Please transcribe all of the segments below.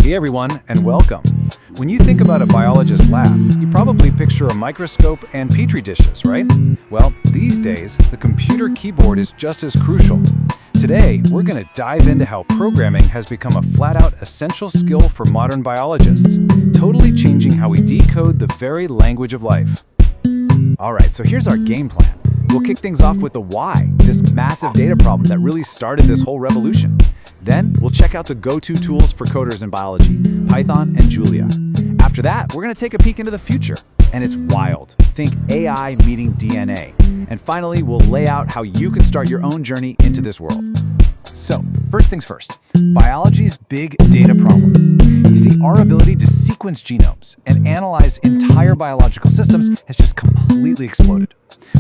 Hey everyone, and welcome. When you think about a biologist lab, you probably picture a microscope and petri dishes, right? Well, these days, the computer keyboard is just as crucial. Today, we're going to dive into how programming has become a flat-out essential skill for modern biologists, totally changing how we decode the very language of life. Alright, so here's our game plan. We'll kick things off with the why, this massive data problem that really started this whole revolution. Then, we'll check out the go-to tools for coders in biology, Python and Julia. After that, we're going to take a peek into the future. And it's wild. Think AI meeting DNA. And finally, we'll lay out how you can start your own journey into this world. So, first things first, biology's big data problem. You see, our ability to sequence genomes and analyze entire biological systems has just completely exploded.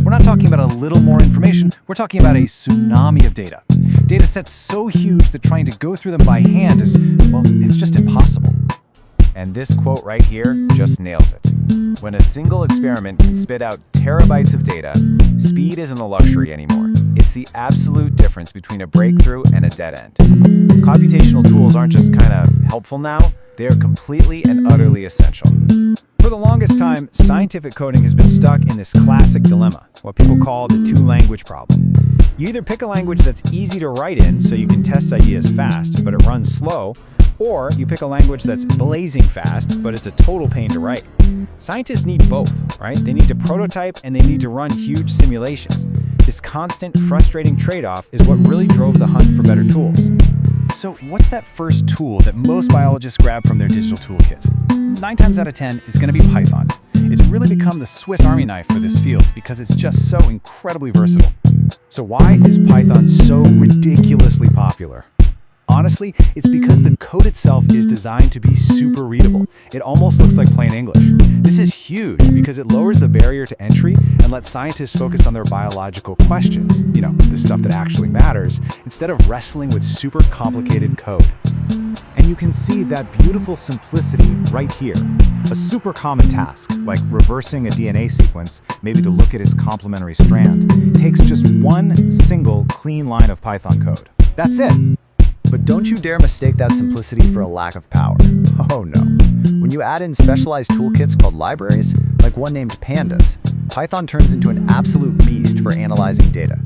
We're not talking about a little more information, we're talking about a tsunami of data. Data sets so huge that trying to go through them by hand is, well, it's just impossible. And this quote right here just nails it. When a single experiment can spit out terabytes of data, speed isn't a luxury anymore. It's the absolute difference between a breakthrough and a dead end. Computational tools aren't just kind of helpful now, they are completely and utterly essential. For the longest time, scientific coding has been stuck in this classic dilemma, what people call the two-language problem. You either pick a language that's easy to write in so you can test ideas fast, but it runs slow, or you pick a language that's blazing fast, but it's a total pain to write. Scientists need both, right? They need to prototype and they need to run huge simulations. This constant, frustrating trade-off is what really drove the hunt for better tools. So what's that first tool that most biologists grab from their digital toolkits? 9 times out of 10, it's going to be Python. It's really become the Swiss Army knife for this field because it's just so incredibly versatile. So why is Python so ridiculously popular? Honestly, it's because the code itself is designed to be super readable. It almost looks like plain English. This is huge because it lowers the barrier to entry and lets scientists focus on their biological questions, the stuff that actually matters, instead of wrestling with super complicated code. And you can see that beautiful simplicity right here. A super common task, like reversing a DNA sequence, maybe to look at its complementary strand, takes just one single clean line of Python code. That's it. But don't you dare mistake that simplicity for a lack of power. Oh no. When you add in specialized toolkits called libraries, like one named Pandas, Python turns into an absolute beast for analyzing data.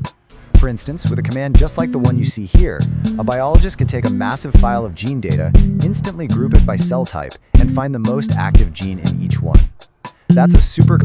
For instance, with a command just like the one you see here, a biologist can take a massive file of gene data, instantly group it by cell type, and find the most active gene in each one. That's a super...